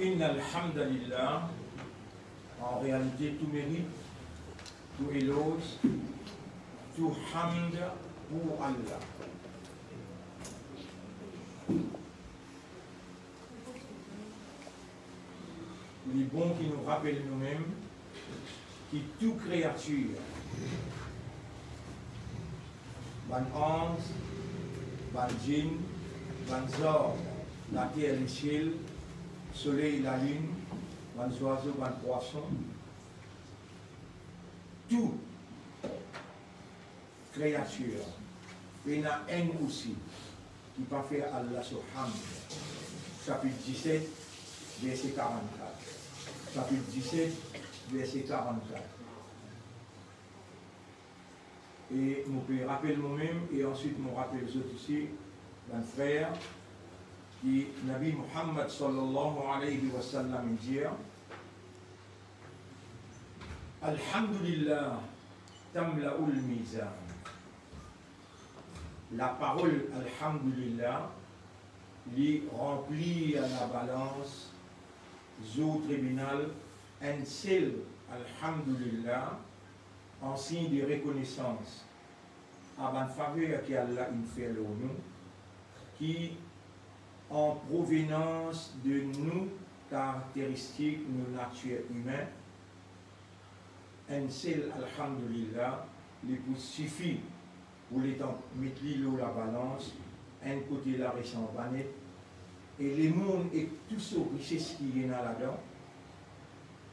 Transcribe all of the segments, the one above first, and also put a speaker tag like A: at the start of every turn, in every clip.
A: Inna alhamdulillah, en réalité tout mérite, tout éloge, tout hamd pour Allah. Les bons qui nous rappellent nous-mêmes, qui toute créature, ban ange, ban djinn, ban zor, la terre et le ciel, soleil, la lune, ban oiseaux, ban poissons, tout créature, il y en a un aussi qui peut faire Allah sur Hamd, chapitre 17, verset 44. Chapitre 17, verset 44. Et je peux rappeler moi-même, et ensuite je rappelle les autres aussi, mon frère, qui Nabi Muhammad sallallahu alayhi wa sallam dit Alhamdulillah, tamla'ul mizan. La parole Alhamdulillah lui remplit à la balance au tribunal un seul Alhamdulillah en signe de reconnaissance à la faveur qu'Allah fait nous, qui en provenance de nos caractéristiques, nos natures humaines, un seul Alhamdulillah lui suffit pour les temps mettre l'eau la balance, un côté la récent banet, et les mondes et tout ce richesse qui est là-dedans,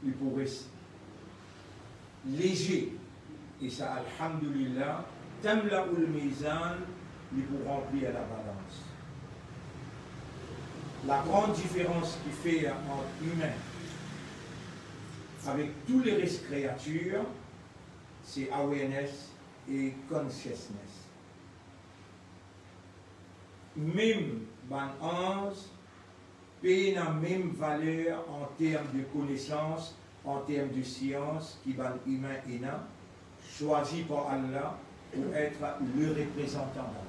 A: il pourrait léger. Et ça, alhamdulillah, tamla ul mizan, il pour remplir la balance. La grande différence qui fait entre humain avec tous les restes créatures, c'est awareness et consciousness. Même ban ange paye la même valeur en termes de connaissance, en termes de science, qui ban humain et non, choisi par Allah pour être le représentant d'Allah.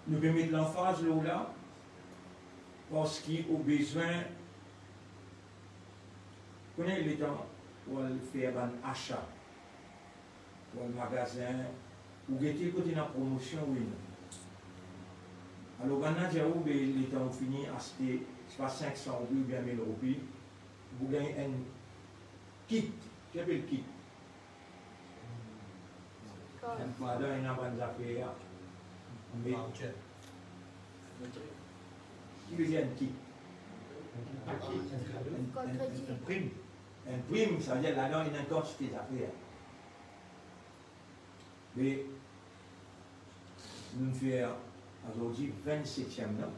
A: Nous pouvons mettre l'emphase là, parce qu'il a besoin, connaît les temps pour faire un achat, pour le magasin, ou guetter côté de la promotion, oui. Alors, quand on a les temps fini, acheter, je sais pas 500 euros ou bien 1000 euros, vous gagnez un kit. Qu'est-ce que le kit? Madame, il y a une bonne affaire. Qui veut dire un kit? Un prime. Un prime, ça veut dire là-dedans, il y a une quantité d'affaires. Mais nous faisons aujourd'hui 27e an.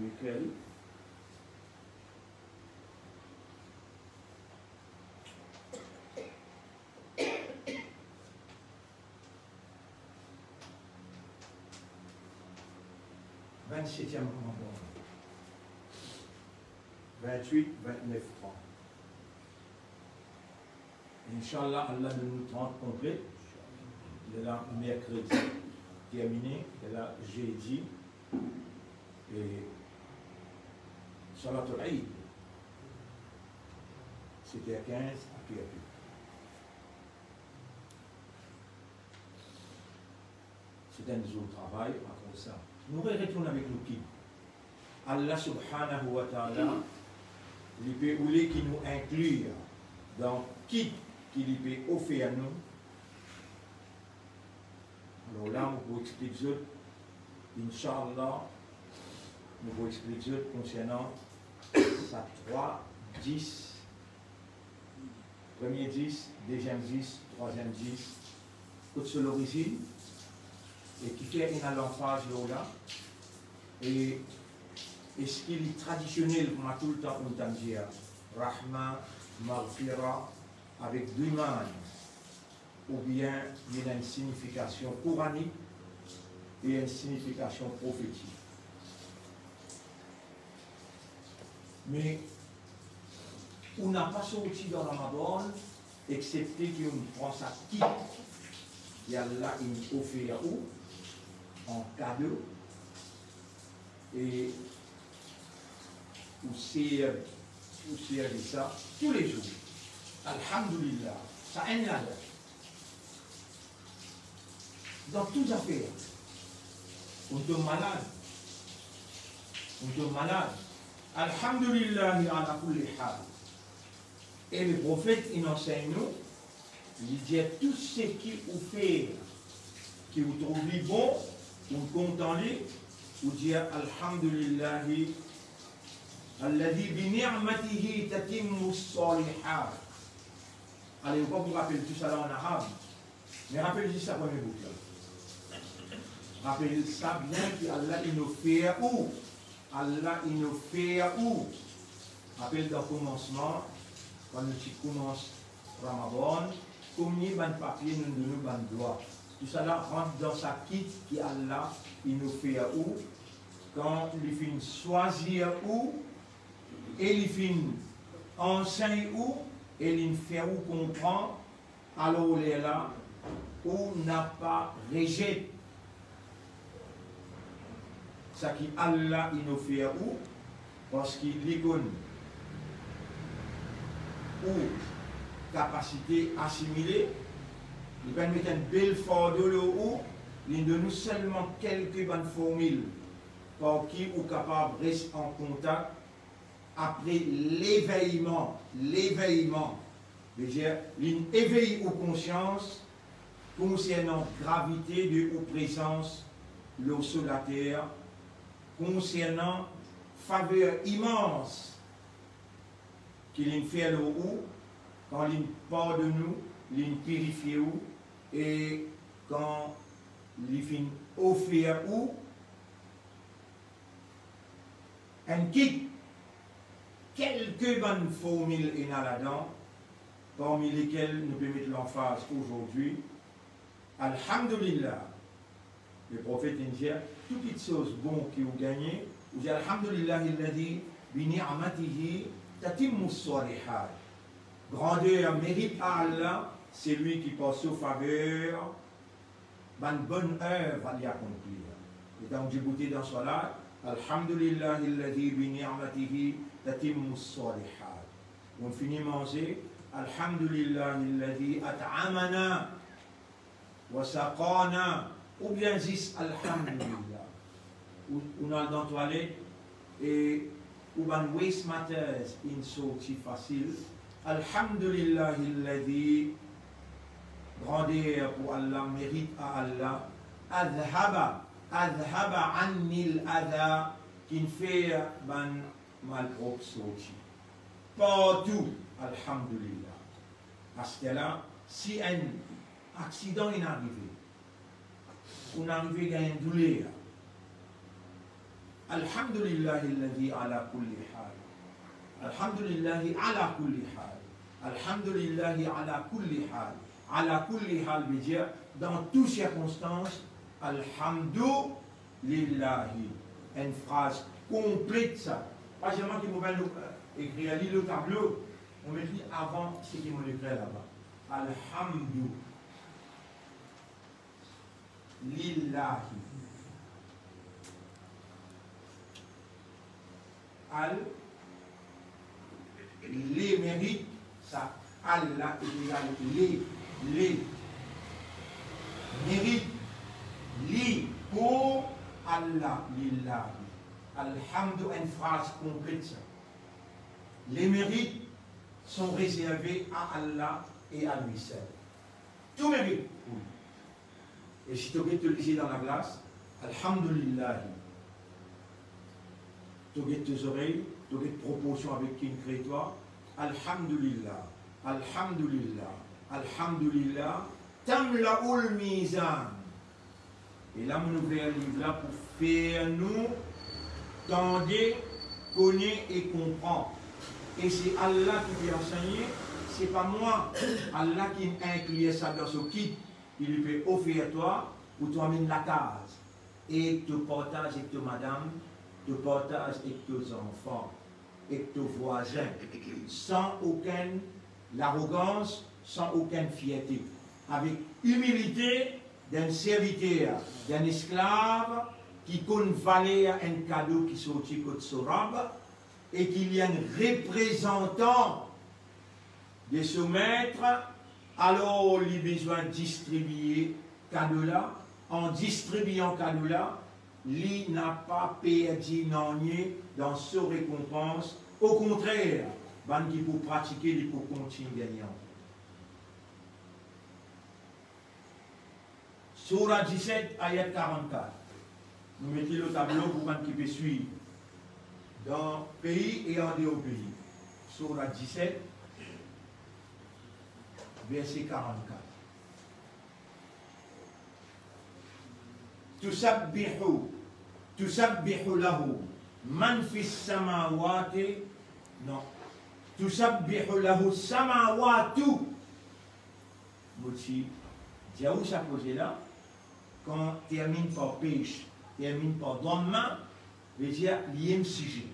A: Lequel? Septième Ramadan. 28, 29 ans. Inch'Allah, Allah nous 30 complets. Il est là mercredi terminé, il est là jeudi et Salatul Eid. C'était à 15 à puis à puis. C'est un jour de travail, après ça. Nous retournons avec nous qui Allah subhanahu wa ta'ala, il peut qui nous inclure dans qui qu'il peut offrir à nous. Alors là, nous pouvons expliquer, Inch'Allah, nous pouvons expliquer concernant sa 3, 10, premier 10, deuxième 10, troisième 10, toute seule l'origine. Et qui fait une l'emphase là, et ce qu'il est traditionnel pour tout le temps, on entend dire Rahma, Maghfira, avec deux mains, ou bien il y a une signification coranique, et une signification prophétique. Mais on n'a pas sorti dans Ramadan, excepté qu'on prend sa quitte. Et Allah, il offre en cadeau. Et vous servez ça tous les jours. Alhamdulillah. Ça a un nada. Dans toutes affaires. On tombe malade. On tombe malade. Alhamdulillah ala kulli hal. Et le prophète, il enseigne nous, il dit tout ce qui vous fait, qui vous trouve bon, vous contentez, vous dites Alhamdulillah, alladhi bi ni'matihi tatimmu s-salihat. Allez, pourquoi vous rappelez tout ça là en arabe? Mais rappelez juste ça premier bout là. Rappelez ça bien qu'Allah il nous fait où? Allah il nous fait où? Rappelez dans le commencement, quand nous commençons Ramadan, combien de papiers nous donnons ban droit. Tout ça là rentre dans sa kit qui Allah il nous fait où? Quand il finit choisir où? Et il finit enseigner où? Et il fait où comprend, alors il est là, où n'a pas rejeté. Ça qui Allah il nous fait où? Parce qu'il est connu. Ou capacité assimilée, il va mettre une belle forme de l'eau, il donne nous seulement quelques bonnes formules par qui ou capable de rester en contact après l'éveillement, c'est-à-dire l'éveil aux consciences concernant gravité de ou présence l'eau sur la terre, concernant faveur immense qu'il fait l'eau quand il part de nous, il purifie où et quand il fait offrir où un kit. Quelques bonnes formules et là-dedans, parmi lesquelles nous pouvons mettre l'emphase aujourd'hui. Alhamdulillah, le prophète dit, toutes les choses bonnes que vous gagnez, vous dites Alhamdulillah, il a dit, bi ni'matihi tatimmu s-salihat. Grandeur, mérite à Allah, c'est lui qui passe aux faveurs, une bonne œuvre à y accomplir. Et donc, j'ai goûté dans ce salat, Alhamdulillah, il a dit, bi ni'matihi tatimmu s-salihat. On finit manger, Alhamdulillah, il a dit, at'amana wa saqana, ou bien juste Alhamdulillah. On a dans la toilette et ou ban waste matters in sortie facile. Alhamdulillah, il a dit, grandeur pour Allah, mérite à Allah, adhaba annil adha, qui fait ban malpropre sortie. Partout, Alhamdulillah. Parce que là, si un accident est arrivé, on arrive à une douleur, Alhamdulillah, alladhi ala kulli hal. Alhamdulillah ala kulli hal. Alhamdulillah ala kulli hal. Ala kulli hal veut dire dans toutes circonstances, Alhamdulillah. Une phrase complète ça. Pas seulement qui m'a écrit le tableau, on me dit avant ce qui m'a écrit là-bas. Alhamdulillah. Les mérites, ça, Allah est égal les mérites, les pour Allah, lillah. Alhamdu, une phrase complète ça. Les mérites sont réservés à Allah et à lui seul. Tout mérite. Et si tu te lisez dans la glace, Alhamdulillah. Tu as tes oreilles, tu as tes proportions avec qui crée toi. Alhamdulillah, Alhamdulillah, Alhamdulillah, Tamla'ul Mizan. Et là, on ouvre un livre là pour faire nous tendre, connaître et comprendre. Et c'est Allah qui peut enseigner, c'est pas moi. Allah qui inclut ça dans ce kit, il peut offrir à toi pour toi amener la case. et tu partages avec ta madame, tu partages avec tes enfants, avec tes voisins, sans aucune arrogance, sans aucune fierté, avec humilité d'un serviteur, d'un esclave qui compte valer un cadeau qui sortit de son robe et qu'il y a un représentant de ce maître, alors il a besoin de distribuer cadeau là. En distribuant cadeau là, il n'a pas perdu rien dans sa récompense. Au contraire, il peut pratiquer, il peut continuer gagnant. Surah 17, ayat 44. Nous mettons le tableau pour qu'on puisse suivre. Dans le pays et en dehors du pays. Surah 17, verset 44. Tusabbihu lahu man fis samawati, non. Tusabbihu lahu samawatu. Mouti, dia où ça posé là? Quand termine par pêche, termine par demain, veut dire l'iem sujet.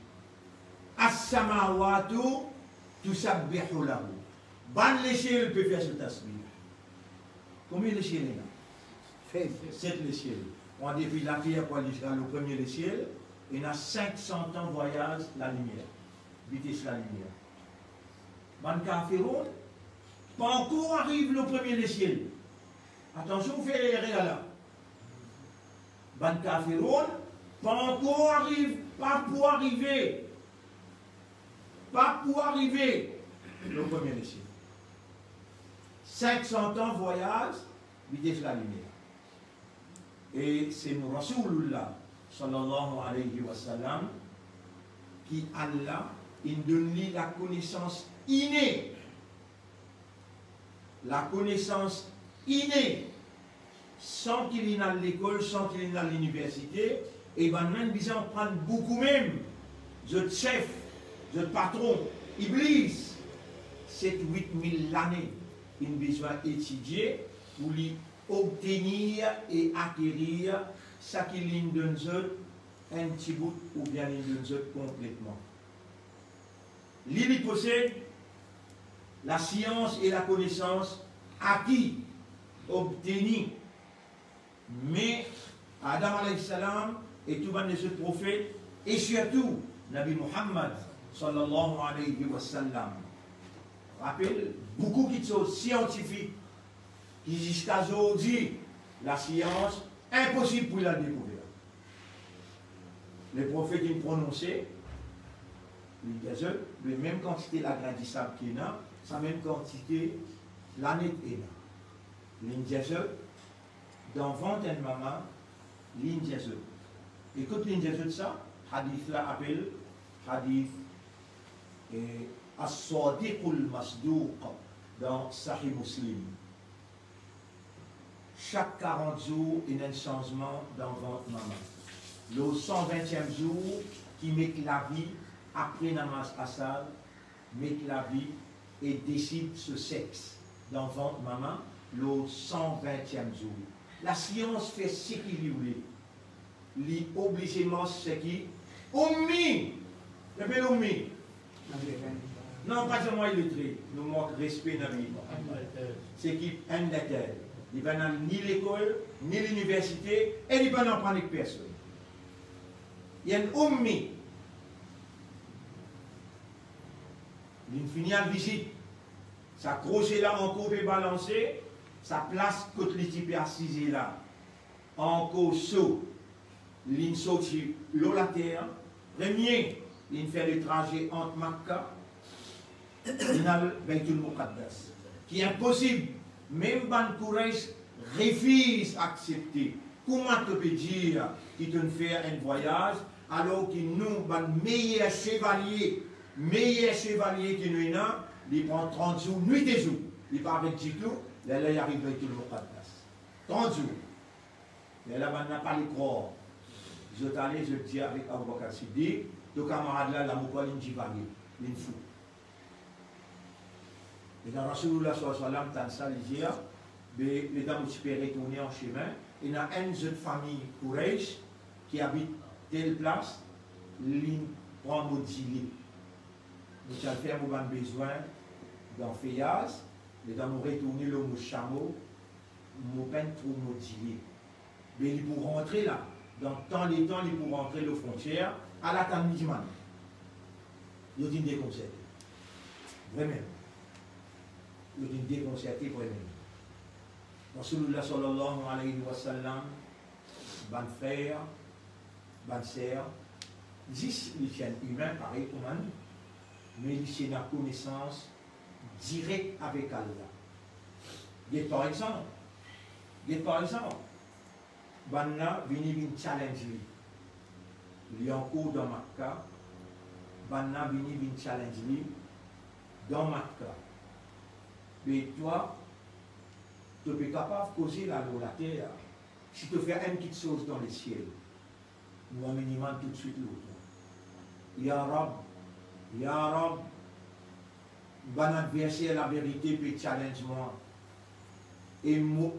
A: As-samawatu tusabbihu lahu. Ban l'échelle peut faire ce tasbih. Combien d'échelles là? 7 l'échelle. On a depuis la terre pour aller jusqu'à le premier ciel, il y a 500 ans de voyage la lumière, vitesse la lumière. Ban Kafiroun, pas encore arrive le premier ciel. Attention, vous faites l'erreur là. Ban Kafiroun, pas encore arrive, pas pour arriver le premier ciel. 500 ans de voyage, vitesse la lumière. Et c'est nous Rasulullah sallallahu alayhi wa sallam qui Allah il donne la connaissance innée. La connaissance innée sans qu'il y ait à l'école, sans qu'il y ait à l'université, et ben même besoin de prendre beaucoup même de chef, de patron, Iblis, 7-8 000 années, il besoin d'étudier pour lui obtenir et acquérir ce qu'il donne un petit bout ou bien il donne complètement. L'île possède la science et la connaissance acquis, obtenus. Mais Adam alayhi salam et tout le monde prophètes et surtout Nabi Muhammad sallallahu alayhi wa sallam rappelle beaucoup de choses scientifiques qui jusqu'à aujourd'hui, la science, impossible pour la découvrir. Les prophètes ont prononcé, la même quantité la graine de sable qu'il y a, sa même quantité l'année est là. L'Indiaze, dans 21 maman, l'Indiaze. Écoute l'Indiaze de ça, hadith là appelle hadith as-sadiqul masduq dans Sahih Muslim. Chaque 40 jours, il y a un changement dans votre maman. Le 120e jour, qui met la vie, après Namaz Assad, met la vie et décide ce sexe dans votre maman, le 120e jour. La science fait ce qu'il voulait. L'obligement, c'est qui? Ommi! L'appelle Ommi. Non, pas seulement illettré, nous manque respect dans la vie. C'est qui? Un lettre. Il ne va pas ni l'école, ni l'université, et il ne va pas prendre avec personne. Il y a un ummi. Il finit en visite. Sa crochet là, encore peut balancer. Sa place, côté les types assisés là. Encore saut. Il saute sur l'eau la terre. Premier, il fait le trajet entre Makka et Baitul Muqaddas. Qui est impossible. Même Ban Quraysh refuse d'accepter. Comment tu peux dire qu'il te fait un voyage alors que nous, le meilleur chevalier qui nous a, il prend 30 jours, nuit et jour. Il part avec Titou, là il arrive avec tout le Muqaddas. 30 jours. Et là, on n'a pas les croire. Je suis allé, je dis avec Abu Bakr Siddiq, le camarade là, la Moukoualine Djibali, il est fou. Et dans Rasulullah sallallahu alayhi wa sallam, il dit, mais les dames qui peuvent retourner en chemin. Il y a une autre famille Quraysh qui habite telle place, ils prennent mon dîner. Nous allons faire nos besoins dans Fayaz, les dames retourner le chameau, nous peine pour nos dîner. Mais ils pourront rentrer là. Dans tant les temps, ils pourront rentrer aux frontières à la Tanmidman. Ils ont déconcerté. Vraiment. Ils ont déconcerté vraiment. Rasulullah sallallahu alayhi wa sallam, ban frère, ban sœur, 10 les chaînes humains, pareil comme nous, mais ils ont une connaissance directe avec Allah. Et par exemple, Banna vini challenge lui. Il y a un cours dans Makkah. Banna vini challenge lui dans Makkah. Mais toi, tu es capable de causer la loi la terre. Si tu fais une petite chose dans le ciel, nous minimum tout de suite l'autre. Ya Rab, bon adversaire, la vérité peut challenge moi. Et moi,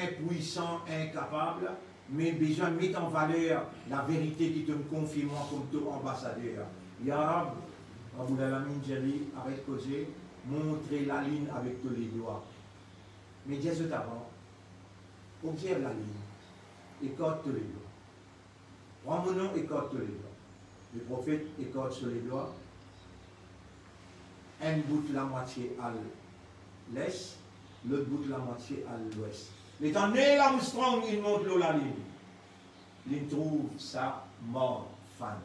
A: impuissant, incapable, mais besoin de mettre en valeur la vérité qui te me confie moi comme ton ambassadeur. Ya Rab, Rabbul Alamin Jali, arrête de causer, montrer la ligne avec tous les doigts. Mais Dieu est avant, observe la ligne, écarte tous les doigts. Prends mon nom, écarte tous les doigts. Le prophète écarte sur les doigts. Un bout la moitié à l'est, l'autre bout la moitié à l'ouest. L'étant Neil Armstrong, il monte la ligne. Il trouve sa mort fan.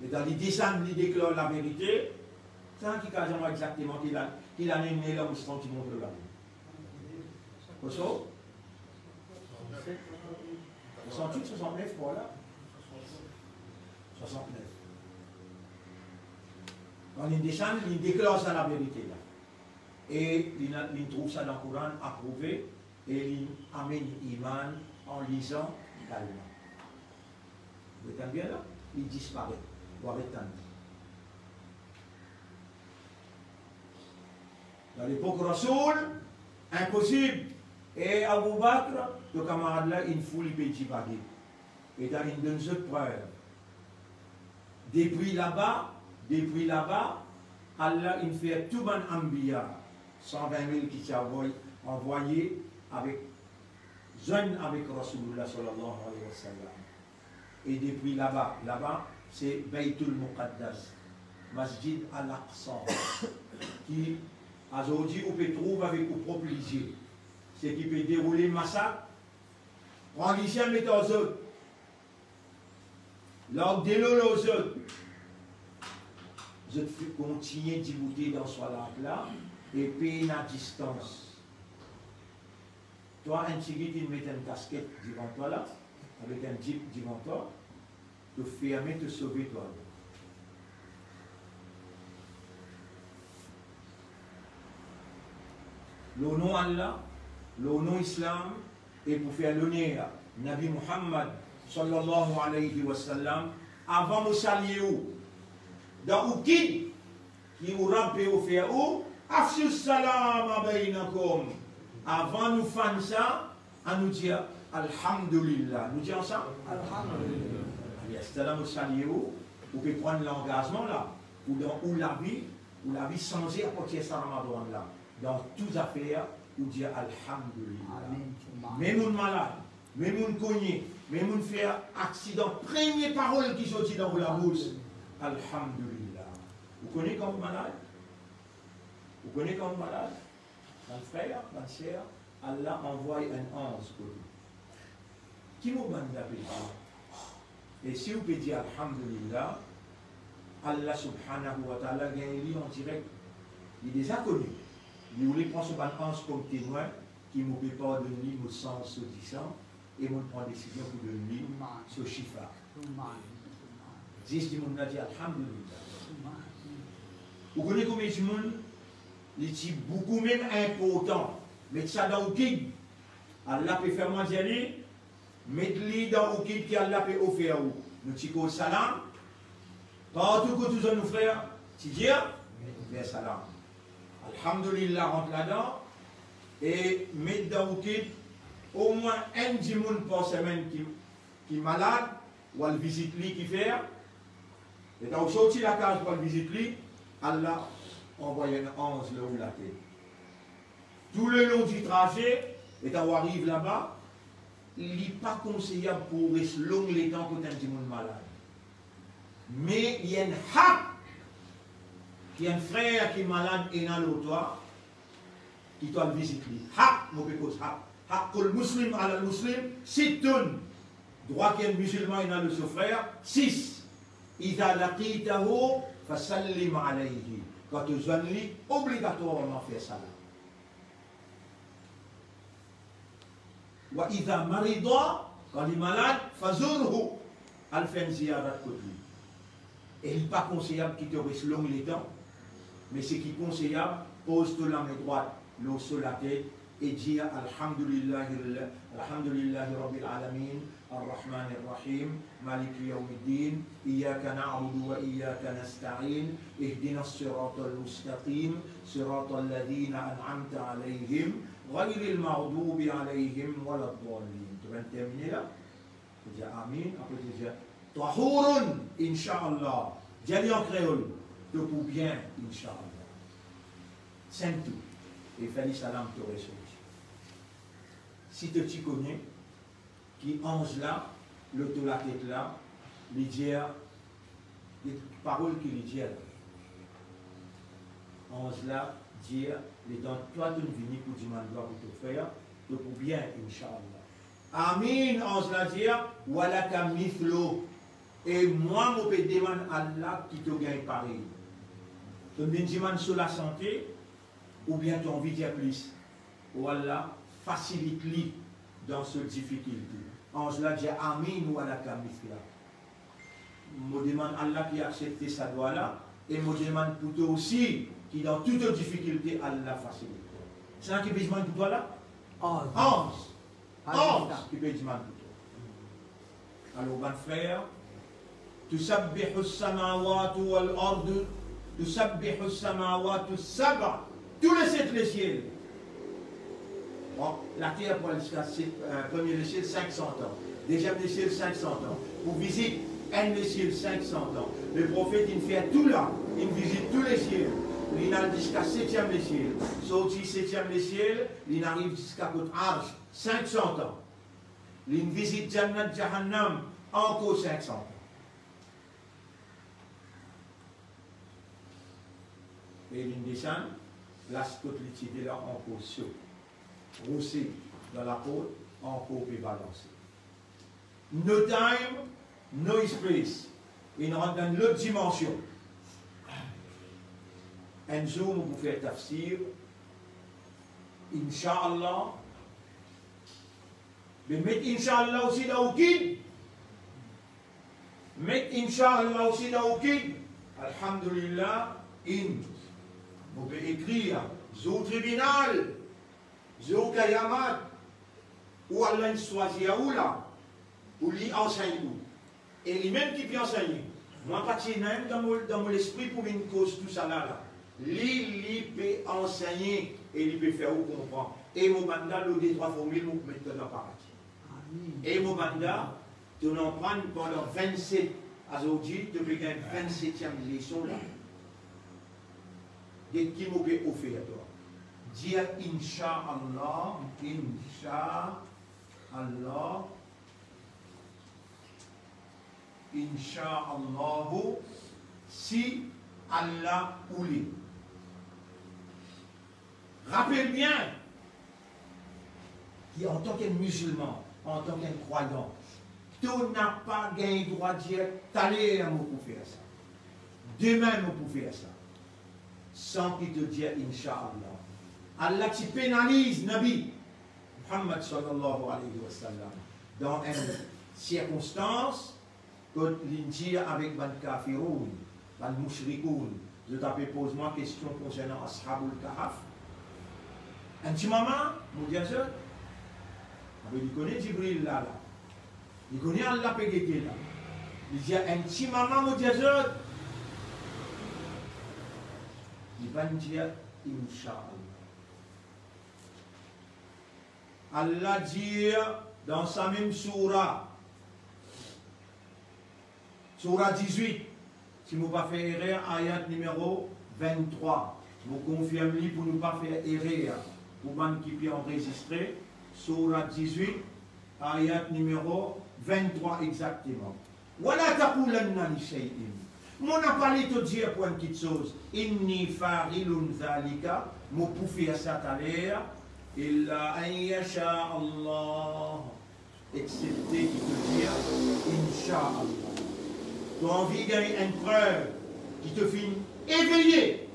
A: L'étant il descend, il déclare la vérité. C'est un qui a exactement qu'il a Neil Armstrong qui monte la ligne. Koso 68, 69, voilà. 69. Quand il descend, il déclare ça la vérité là. Et il trouve ça dans le Coran approuvé et il amène Iman en lisant l'allemand. Vous entendez bien là? Il disparaît. Vous avez entendu. Dans l'époque Rasoul, impossible. Et Abu Bakr, le camarade là, il fout, il peut divaguer. Et dans une donne cette preuve. Depuis là-bas, Allah il fait tout ban ambiya, 120 000 qui s'envoient envoyés avec jeunes avec Rasulullah sallallahu alayhi wa sallam. Et depuis là-bas, c'est Baytul Muqaddas, Masjid al-Aqsa, qui aujourd'hui on peut trouver avec vos propres yeux. C'est qui peut dérouler massacre, prendre ici un mettre aux autres, leur déloler aux autres. Je continue d'y dans ce là et payer à distance. Toi, un tigre, tu mets une casquette devant toi là, avec un jeep devant toi, te fermer, te sauver toi. Le nom Allah, le nom Islam, et pour faire l'honneur, Nabi Muhammad sallallahu alayhi wa sallam, avant de saluer où? Dans Oukid, qui vous rappelle au faire où? Afsus salam abaynakum. Avant nous faire ça, à nous dire Alhamdulillah. Nous disons ça? Alhamdulillah. C'est-à-dire nous saluer où? Vous pouvez prendre l'engagement là, ou la vie changée à partir de ça là. Dans toutes affaires, ou dire Alhamdulillah. Même un malade, même un cogné, même un faire accident, première parole qui sortit dans la bouche, Alhamdulillah. Vous connaissez comme malade? Vous connaissez comme malade? Mon frère, ma sœur, Allah envoie un ange pour vous. Qui vous m'a d'appeler? Et si vous pouvez dire Alhamdulillah, Allah subhanahu wa ta'ala gagne en direct. Il est déjà connu. Il voulait prendre ce ange comme témoin qui ne peut pas donner mon sens au disant et me prend décision pour donner ce chiffre. 10 du monde a dit Alhamdulillah. Vous connaissez combien de monde? Il dit beaucoup même important. Mettre ça dans le guide. Allah peut faire moi d'y aller. Mettre-le dans le guide qui Allah peut offrir. Nous disons salam. Partout que tous nos frères, tu dis, mais salam. Alhamdulillah, rentre là-dedans. Et mettre dans le guide au moins un dimoun par semaine qui est malade, ou elle visite lui qui fait. Et quand vous sortez la case pour le visite lui, Allah envoie un ange là où la tête. Tout le long du trajet, et quand on arrive là-bas, il n'est pas conseillable pour rester long les temps quand un dimoun malade. Mais il y a un haq, il y a un frère qui est malade et dans l'autre, qui doit le visiter. Haq, mon pécos, haq. Haq pour le musulman à la musulman, 6 tonnes. Droit qu'il y a un musulman et dans le frère, 6. إذا لقيته فسلم عليه. Quand tu zones lui, obligatoirement faire ça. وإذا مرض, quand il est malade, فزوره. Elle fait une ziyarat contre lui. Et il n'est pas conseillable qu'il te reste long les temps, mais ce qui est conseillable, pose-toi la main droite, l'eau sur la tête, et dire Alhamdulillahi Rabbil Alamin, Ar-Rahman Ar-Rahim, Malik Yawmiddin, Iyaka na'budu wa iyaka nasta'in, Ihdina as-sirata al-mustaqim, sirata alladhina an'amta alayhim, Ghayri al-maghdubi alayhim wa la-d-dallin. Tu vas terminer là? Tu dis Amin, après tu dis Tahurun, Inch'Allah. Dis en créole, te pour bien, Inch'Allah. C'est tout. Et fais salam te ressources. Si tu connais, qui ange là, l'auto la tête là, les dire, les paroles qui les disent. Ange là, dire, les dents, toi tu venu pour dire, pour te faire, te pour bien, Inch'Allah. Amin, ange là, dire, walaka mithlo. Et moi, je peux demander à Allah qui te gagne pareil. Tu me demandes sur la santé, ou bien tu as envie de dire plus. Ou Allah facilite-lui dans cette difficulté. Ange là dit Amin ou Allah kamifla. Je demande à Allah qui accepte sa doigt là, et je demande pour toi aussi, qui dans toute difficulté, Allah facilite. C'est un qui peut demander pour toi là? Ange. Ange qui peut demander pour toi. Alors, mon frère, تسبح السماوات والأرض تسبح السماوات السبع tous les 7 les ciels. Bon, la terre pour aller jusqu'à premier les ciels 500 ans, deuxième les ciels 500 ans, pour visiter un les ciels 500 ans. Le prophète il fait tout là, il visite tous les ciels. Il arrive jusqu'à 7e les ciels. Sorti 7e les ciels, il arrive jusqu'à côté Arsh 500 ans. Il visite Jannat Jahannam encore 500 ans. Et il descend, la scotalité là encore chaud, roussé dans la peau, encore puis balancé. No time, no space. Il rentre dans l'autre dimension. Un jour, nous pouvons faire tafsir, Inch'Allah, mais mettez Inch'Allah aussi dans le kid. Mettez Inch'Allah aussi dans le kid. Alhamdulillah, vous pouvez écrire au tribunal, au Kayamat, ou Allah choisit où là, ou lui enseigne. Et lui-même qui peut enseigner. Moi, pas dans mon esprit pour une cause, tout ça là. Lui peut enseigner et il peut faire où comprendre. Et mon mandat, le des 3 formules, nous mettons dans le paradis. Et mon mandat, tu en prends pendant 27 à aujourd'hui, tu peux gagner 27e leçon là. De qui vous pouvez offrir à toi. Dire Inch'Allah, Inch'Allah, Inch'Allah, si Allah ouli. Rappelle bien qu'en tant que musulman, en tant que croyant, tu n'as pas gagné le droit de dire t'allez à moi pour faire ça. Demain, moi pour faire ça. Sans qu'il te dise Inch'Allah. Allah qui pénalise Nabi Muhammad sallallahu alayhi wa sallam dans une circonstance que l'Injil avec Ban Kafiroun, Ban Mushrikoun. Je t'appelle pose-moi question concernant Ashabul Kahaf. Un petit moment, mon Dieu, il connaît Jibril là. Il connaît Allah Pégété là. Il dit un petit moment, mon Dieu, il va dire Inch'Allah. Allah dit dans sa même surah, surah 18, si vous ne pas fait erreur, ayat numéro 23. Vous confirmez pour ne pas faire erreur, pour man qui peut enregistrer, surah 18, ayat numéro 23 exactement. Wala taqulanna li shay'in. Mon n'a pas te dire pour une petite chose. Inni farilun dhalika, mon pouffi à ça à l'air, illa an yasha Allah. Excepté qui te dit, Inch'Allah. Tu as envie de gagner une preuve qui te fait éveiller.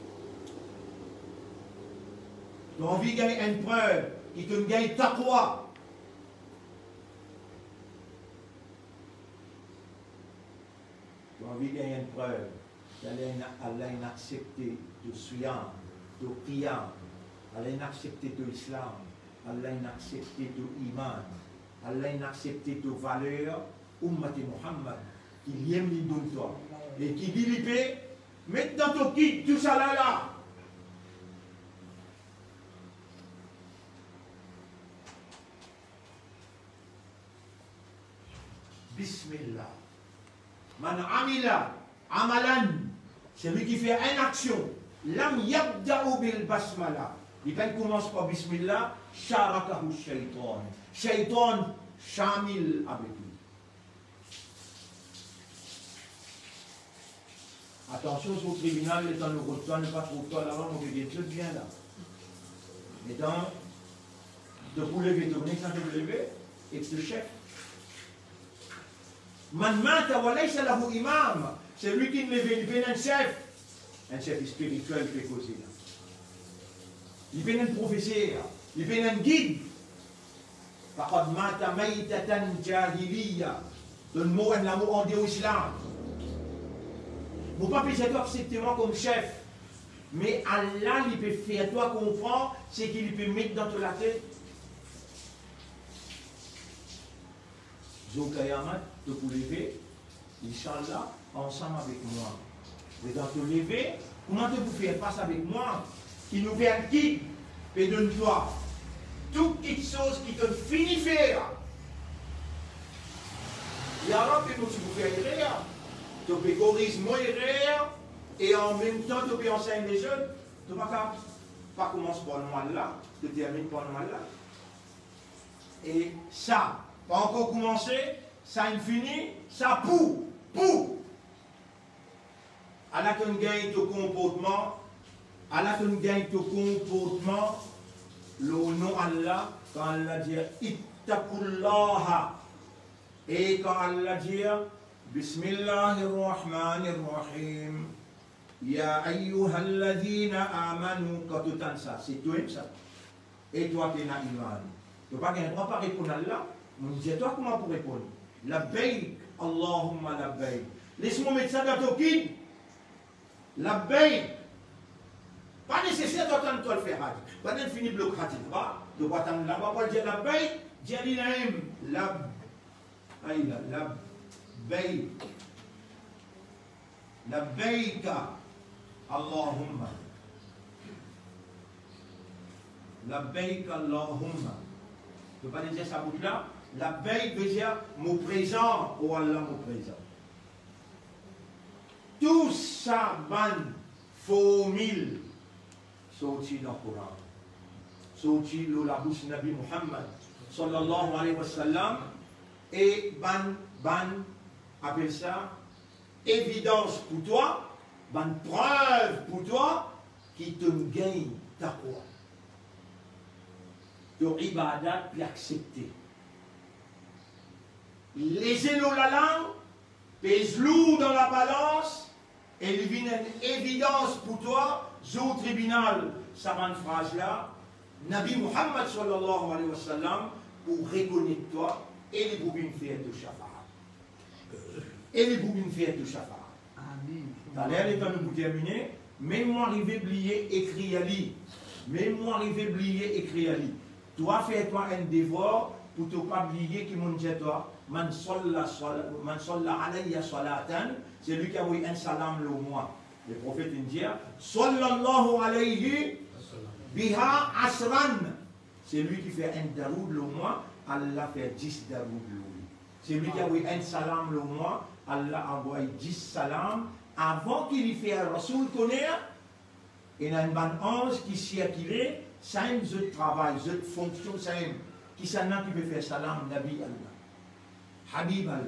A: Tu as envie de gagner une preuve qui te gagne taqwa. Tu as envie de gagner une preuve qu'Allah a accepté de siyam, de qiyam, Allah a accepté de l'islam, Allah a accepté de iman, Allah a accepté de valeur, Ummat Muhammad, qu'il aime lui donne toi. Et qui dit l'épée, mets dans ton kit tout ça là. Bismillah. Man amila amalan, celui qui fait une action, lam yabda'u bil basmala. Il commence par Bismillah, sharakahu shaitan. Shaitan shamil avec lui. Attention au tribunal, les temps de toi ne pas trop toi là-bas, on peut dire tout bien là. Les temps de vous lever, de venir sans te lever, et le chef. Man mata wa laysa lahu imam. C'est lui qui ne lève pas un chef. Un chef spirituel qui fait causer là. Il peut un professeur, il peut un guide. Faqad mata maytatan jahiliya. Le mot est l'amour en Dieu islam. Vous ne pouvez pas accepter moi comme chef. Mais Allah, il peut faire toi comprendre ce qu'il peut mettre dans ta tête. Zokayamat, te vous lever, Inch'Allah, ensemble avec moi. Vous êtes te lever, comment te vous faire face avec moi? Qui nous fait un guide, et donne-toi toute petite chose qui te finit faire. Il y a alors que nous vous faire rire, tu peux corriger moi rire, et en même temps tu peux enseigner les jeunes. Tu ne vas pas commencer par le mal là, tu termines par le mal là. Et ça, pas encore commencé, ça infini, ça pour. Allah qu'on gagne ton comportement, Allah qu'on gagne ton comportement, le nom Allah, quand Allah dit ittaqullaha, et quand Allah dit Bismillahirrahmanirrahim, Ya ayyuhalladhina amanu, quand tu entends ça, c'est toi ça. Et toi qui es na iman. Tu n'as pas gagné droit par répondre à Allah. On dit toi comment pour répondre? Labbaik, Allahumma labbaik. Laisse-moi mettre ça dans ton kid. Labbaik. Pas nécessaire d'entendre toi le faire. Pas de finir bloc khatif. Tu vas attendre là-bas pour dire labbaik. Dis à l'inaim. Labbaik. Labbaika. Allahumma. Labbaik Allahumma. Tu ne peux pas dire ça boucle là. Labbaik veut dire mon présent, ou Allah mon présent. Tout ça, ban, formule, sorti dans le Coran. Sorti dans la bouche de Nabi Muhammad, sallallahu alayhi wa sallam, et ban, appelle ça, évidence pour toi, ban preuve pour toi, qui te gagne ta foi. Ton ibadat puis accepter. Laissez-le la langue, pèse lourd dans la balance, et il vient une évidence pour toi, au tribunal, ça va une phrase là, Nabi Muhammad sallallahu alayhi wa sallam, pour reconnaître toi, et les boubines faire de shafa'a. Et les boubines faire de shafa'a. Dans l'air, les temps de vous terminer, même moi arrivé oublier écrit à lui. Même moi arrivé oublier écrit à lui. Toi, fais-toi un devoir pour ne pas oublier qui m'ont dit toi. Man salla alayya salatan, c'est lui qui a envoyé un salam le mois. Le prophète indien, sallallahu alayhi biha asran. C'est lui qui fait un daroud le mois, Allah fait 10 daroud le mois. C'est lui qui a envoyé un salam le mois, Allah envoie 10 salams. Avant qu'il y fait un rasoul connaître, il y a une bonne ange qui circulait, c'est un travail, une fonction, qui s'en a qui peut faire salam, Nabi Allah. Habib Allah.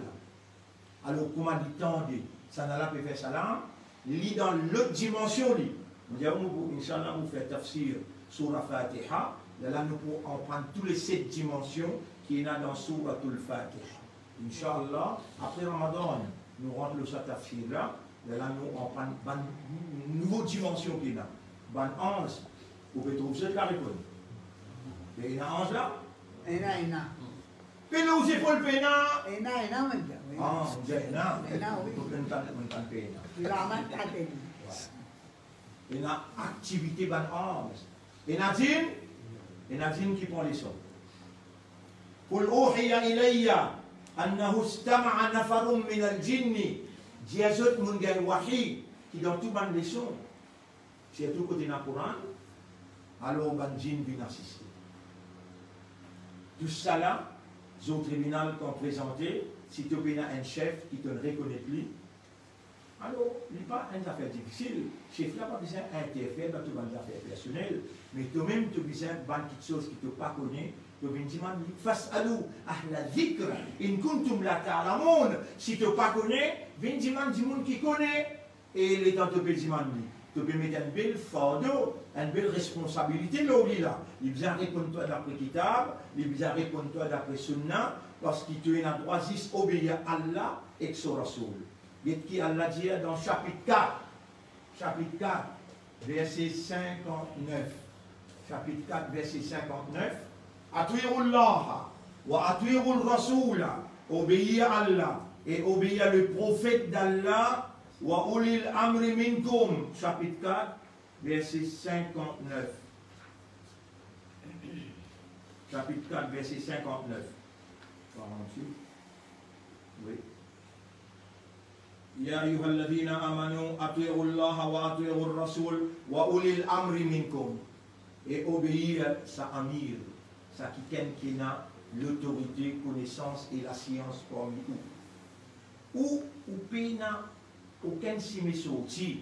A: Alors, comment dit-on, ça n'a pas peut faire salam, lit dans l'autre dimension, nous disons, Inch'Allah, vous faites tafsir sur la Fatiha, là, nous pourrons prendre tous les 7 dimensions qu'il y a dans Suratul Fatiha. Inch'Allah, après Ramadan, nous rentrons le tafsir là, là, nous on prend une nouvelle dimension qu'il y a. Ban 11, vous pouvez trouver la réponse. Il y a un 11 là?
B: Il y a un.
A: Pena vous épaules pena?
B: Il y a un.
A: Ah, il y a un. Il y a un pena. Il y a activité ban 11. Et Nadine qui prend les sons. قل أوحي إلي أنه استمع نفر من الجن. Diazot mun gagne wahi qui dans tout ban leçon. C'est tout côté dans le Coran. Alors ban jinn vient assister. Tout ça là, au tribunal qu'on présenté, si tu as un chef qui te reconnaît lui, alors il n'est pas une affaire difficile. Le chef là pas besoin d'interférer dans toutes les affaires personnelles, mais toi-même tu as besoin de quelque chose qui ne te pas connaît. Tu viens dire, fas'alou ahla dhikr in kuntum la ta'lamun. Si tu ne pas connais, viens dire du monde qui connaît. Et les temps tu peux dire, tu peux mettre un bel fardeau, une belle responsabilité là. Il vient répondre toi d'après Kitab, il vient répondre toi d'après Sunna, parce qu'il te a droit d'obéir à Allah et son Rasoul. Et qui Allah dit dans chapitre 4, verset 59. Chapitre 4, verset 59. Ati'ullah wa ati'ul Rasoul, obéir à Allah et obéir le prophète d'Allah, wa ulil amri minkum. Chapitre 4, verset 59. Chapitre 4, verset 59. Oui. Ya ayyuhalladhina amanu ati'u Allah wa ati'u ar-rasul wa ulil amri minkum. Et obéir sa amir, sa qui a l'autorité, connaissance et la science parmi vous. Ou pena aucun signe sorti,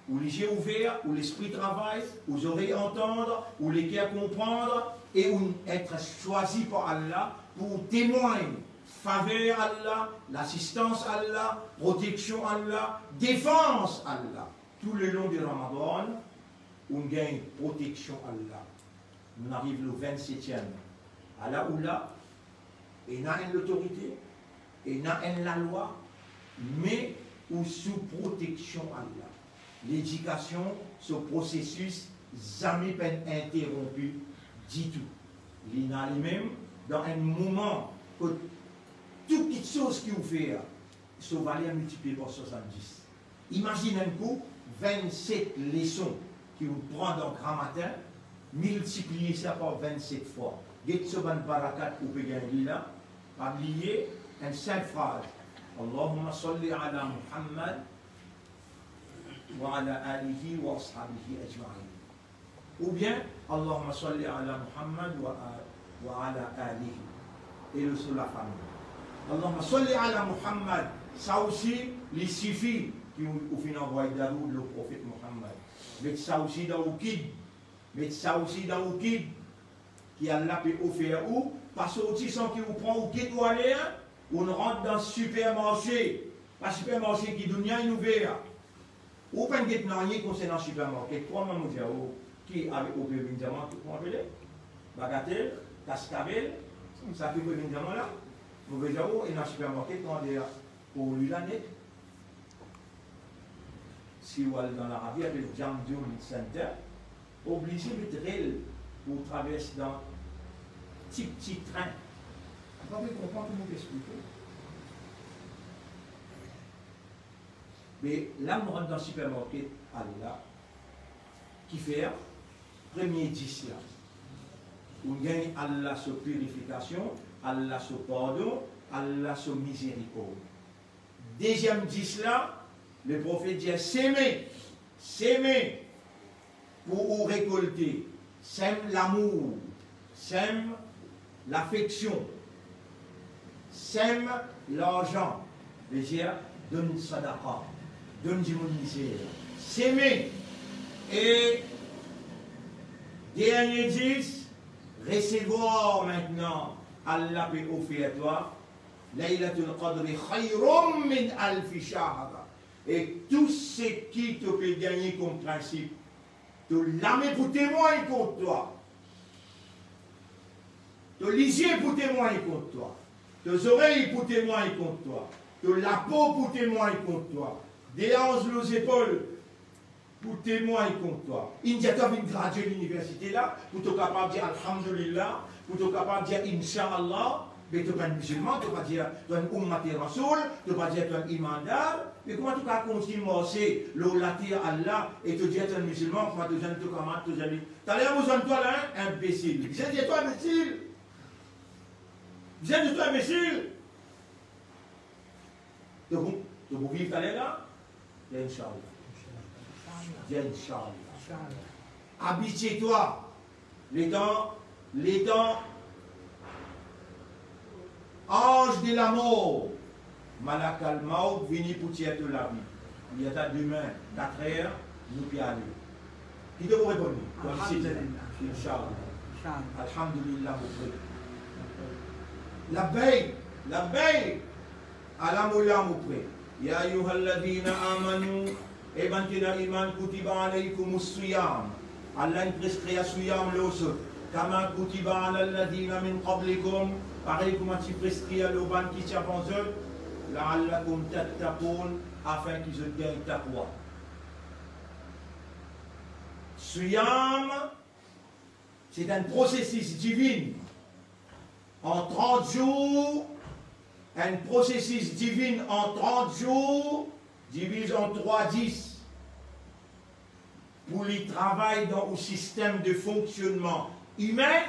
A: où les yeux ouverts, où l'esprit travaille, où les oreilles entendre, où les cœurs comprendre, et où être choisi par Allah pour témoigner faveur Allah, l'assistance Allah, protection Allah, défense Allah. Tout le long du Ramadan, on gagne protection Allah. On arrive le 27e. Allah ou là, il y a une autorité, il y a la loi, mais ou sous protection Allah. L'éducation, ce processus, jamais peine interrompu du tout. Il y a lui-même, dans un moment, que toute petite chose qu'il vous fait, ce valeur multiplié par 70. Imaginez un coup, 27 leçons qui vous prend dans le grand matin, multiplier ça par 27 fois. Dès que ce ban barakat ou pégali là, par lier une simple phrase. Allahumma salli ala Muhammad wa ala alihi wa ashabihi ajma'in. Ou bien Allahumma salli ala Muhammad wa ala alihi. Et le sur la famille. Allahumma salli ala Muhammad. Ça aussi, il suffit au final envoyer Daoud le prophète Muhammad. Mais ça aussi dans le kid. Mais ça aussi dans le kid. Qui Allah peut offrir où? Parce que aussi sans qu'il vous prend au kid ou aller, on rentre dans le supermarché. Pas supermarché qui donne une ouvert. Ou pas de rien concernant le supermarché. Trois membres qui avec au bébé diamant, tout le monde Bagatelle, Cascavel, ça fait que diamant là. Vous voyez où? Et dans le supermarché, quand on est pour lui l'année. Si vous allez dans l'Arabie avec le Jamdioum Center, obligé de trail pour traverser dans petit train. Vous pouvez comprendre comment expliquer. Mais là, on rentre dans le supermarché, Allah, qui fait premier 10 là. On gagne Allah sur purification, Allah sur pardon, Allah sur miséricorde. Deuxième 10 là, le prophète dit s'aimer pour récolter, sème l'amour, sème l'affection, sème l'argent. C'est-à-dire, donne sadaqa, donne du misère. S'aimer. Et dernier 10, recevoir maintenant, Allah peut offrir à toi, Laylatul Qadri khayrum min alfi shahr. Et tout ce qui te peut gagner comme principe, te l'âme pour témoin contre toi. Te lisier pour témoin contre toi. Tes oreilles pour témoin contre toi. Te la peau pour témoin contre toi. Des hanches aux épaules pour témoin contre toi. Il y a une graduée de l'université là, pour te capable de dire Alhamdulillah, pour te capable de dire Inch'Allah, mais tu n'es pas un musulman, tu n'es pas dire tu es un ummati rasoul, tu n'es pas dire tu es un imandar, mais comment tu peux continuer à marcher, l'olati à Allah, et te dire tu es un musulman, comment tu es un camarade, tu es un. Tu as l'air besoin de toi là, imbécile. Viens de toi imbécile. Viens de toi imbécile. Tu peux vivre ta là? Viens Inch'Allah. Viens Inch'Allah. Habituez-toi. Les temps, ange de la mort, Malakal Maut, vini pour tirer de la vie. Il y a demain, 4 heures, nous pouvons aller. Qui te vous répondre? Inch'Allah. Alhamdulillah, la veille, ala moula moupre. Ya ayyuhalladhina amanu, et bantina iman kutiba alaykumus siyam. Allah prescrit à siyam l'osut. Kama kutiba ala alladhina min qablikum. Pareil comme tu prescris à l'oban qui t'avance, la'allakum tattaqun, afin qu'ils se gagnent taqwa. Siyam, c'est un processus divin. En 30 jours, un processus divin en 30 jours, divise en 3-10. Pour les travail dans le système de fonctionnement humain,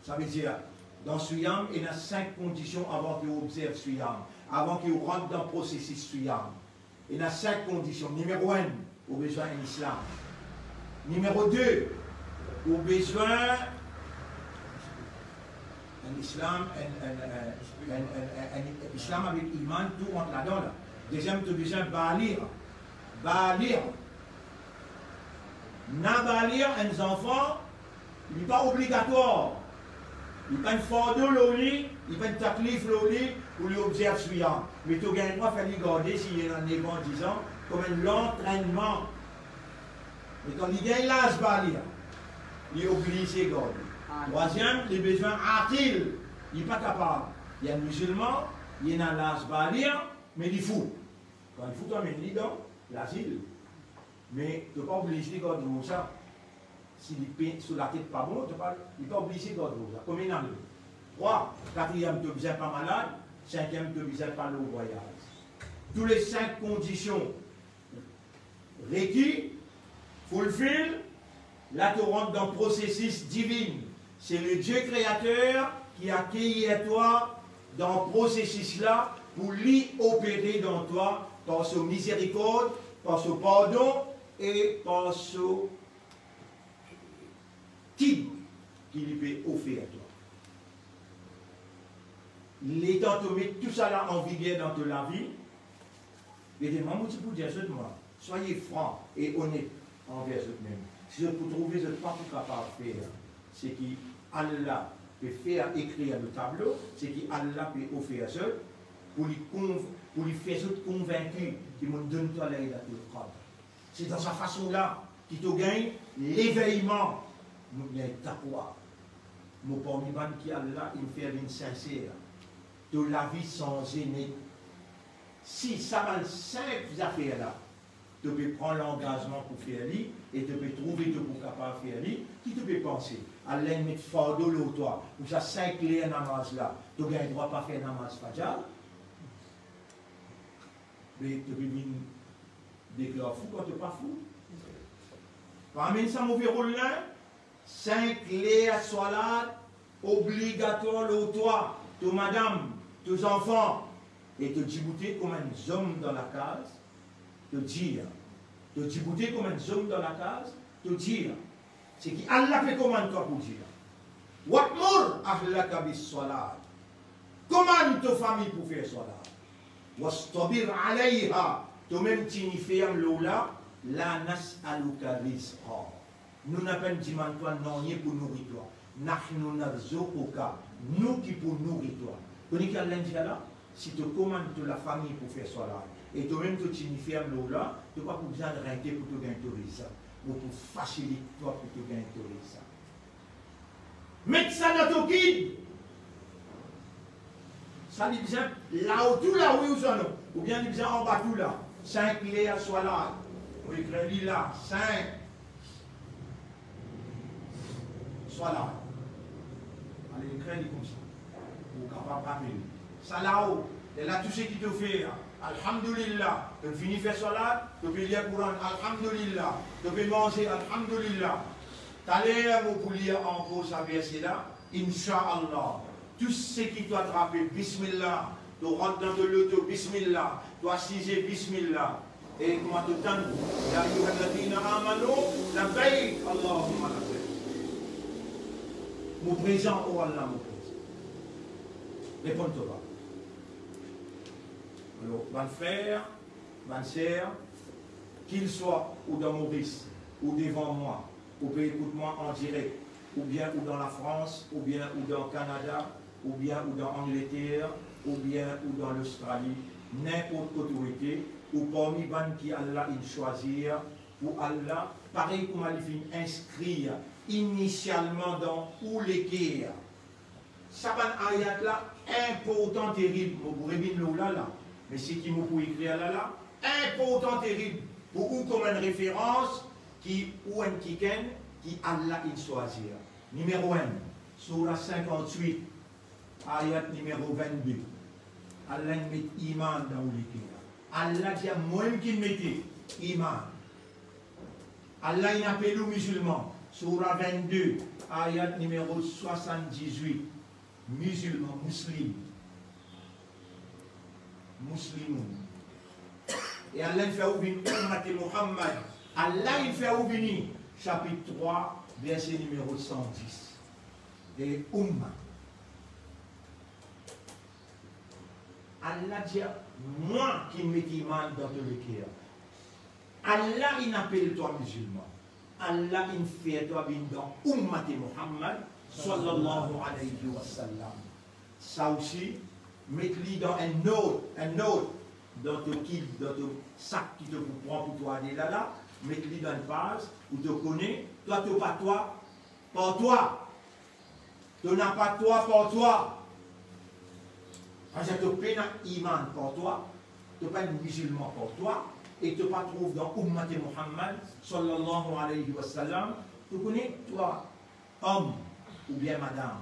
A: ça veut dire, dans Suyam, il y a 5 conditions avant que vous observez Suyam, avant que vous rentrez dans le processus Suyam. Il y a 5 conditions. Numéro 1, vous avez besoin d'un islam. Numéro 2, vous avez besoin d'un islam, un islam avec iman, tout entre là-dedans. Deuxième, vous avez besoin de balir. Balir. Na balir, un enfant, il n'est pas obligatoire. Il n'y a pas un fardeau, il n'y a pas un taklif, pour lui observer suivant. Mais tu gagnes pas faire lui garder s'il y a un événement 10 ans, comme un entraînement. Mais quand il gagne l'âge balir, il est obligé de garder. Troisième, les besoins akil, il n'est pas capable. Il y a un musulman, il y a un l'âge balir, mais il est fou. Quand il faut quand même dans l'asile. Mais tu n'es pas obligé de garder ça. S'il est sur la tête pas bon, il n'est pas obligé de garder ça. Combien d'années? 3. 4e, tu ne pas malade. 5e, tu ne pas le voyage. Tous les 5 conditions requises, fulfill, là tu rentres dans le processus divin. C'est le Dieu créateur qui a accueilli à toi dans le processus-là pour l'y opérer dans toi par son miséricorde, par son pardon et par son qui lui peut offrir à toi. L'état de mettre tout ça là en vigueur dans toute la vie, et des moments où dire ça de moi, soyez francs et honnêtes envers eux-mêmes. Si vous trouvez ce pas capable de faire, c'est qui Allah peut faire écrire le tableau, c'est qui Allah peut offrir à eux pour lui faire convaincus qu'il me donne toi l'aide à tout le. C'est dans sa façon là qu'il te gagne l'éveillement. Nous gagnons taqwa. Mon porniban qui Allah, il fait une sincère de la vie sans aîné. Si ça va 5 affaires là, tu peux prendre l'engagement pour faire lui et tu peux trouver de pour capable de faire lui, qui te peut penser. Allah met fardeau le toi. Pour ça 5 clés namaz là, tu n'as pas le droit de faire namaz fajr. Mais tu peux venir déclarer fou quand tu n'es pas fou. Parmi ça, mauvais rôle là, 5 clés à solat obligatoire le toi, tes madame, tes enfants, et te djibouter comme un homme dans la case, te dire, te djibouter comme un homme dans la case, te dire, c'est qui Allah fait comment toi pour dire. Wa'mur ahlaka bis salat. Commande ta famille pour faire salat. Wastabir alayha. Toi-même, tu n'y fais un lola. La nas'aluka rizqa. Nous n'appelons pas toi non pour nourrir toi. Nahnu narzuquka. Nous qui pour nourrir toi. Vous connaissez qu'Allah là, si tu commandes la famille pour faire salat, et toi-même tu n'y fais un lola, tu n'as pas besoin de renter pour te gagner ça. Ou pour faciliter toi pour te gagner ça. Mets ça dans ton guide. Ça dit bien là où tout là où vous en ou bien dit bien en bas tout là. 5 clés soit là. On écrit là. 5. Soit là. Allez, écrit comme ça. Vous êtes capable de rappeler. Ça là-haut. Et là, tout ce qui te fait, Alhamdulillah. Tu finis de faire salat, tu peux lire le Coran, Alhamdulillah. Tu peux manger, Alhamdulillah. Tu allais pour lire encore ce verset-là, Inch'Allah. Tout ce qui doit attraper, Bismillah. Tu rentres dans de l'auto, Bismillah. Tu assises, Bismillah. Et comment tu t'en Ya ayyuhalladhina amanu, labbaik, Allahumma labbaik. Mon présent, oh Allah, mon présent. Réponds-toi pas. Alors, mon frère, ma sœur, qu'il soit ou dans Maurice, ou devant moi, ou peut écouter-moi en direct, ou bien ou dans la France, ou bien ou dans le Canada, ou bien ou dans l'Angleterre, ou bien ou dans l'Australie, n'importe autorité, ou parmi les qui Allah il choisir, ou Allah, pareil comme il inscrire initialement dans où les guerres. Ça va ayat là, important, terrible, vous là, mais c'est qui vous pouvez écrire là, important, terrible, pour vous comme une référence, qui ou un kiken, qui Allah il choisir. Numéro 1, Surah 58, ayat numéro 22. Allah met iman dans les guerres. Allah dit à moi qui mettait iman. Allah il appelle les musulmans. Surah 22, ayat numéro 78. Musulmans, musulmans. Musulmans. Et Allah il fait ouvrir Muhammad. Allah il fait ouvrir chapitre 3, verset numéro 110. Et Ummah. Allah dit, moi qui mets mal dans le cœur. Allah il appelle toi musulman. Allah il fait toi dans Ummat Muhammad sallallahu alayhi wa sallam. Ça aussi, mets-le dans un autre, dans ton kit, dans ton sac qui te prend pour toi aller là, mets-le dans une page où tu connais, toi tu n'as pas toi, pour toi. Tu n'as pas toi pour toi. Quand tu peine iman pour toi, tu n'as pas un musulman pour toi, et tu ne pas trouves dans Ummat Muhammad sallallahu alayhi wa sallam, tu connais toi, homme ou bien madame,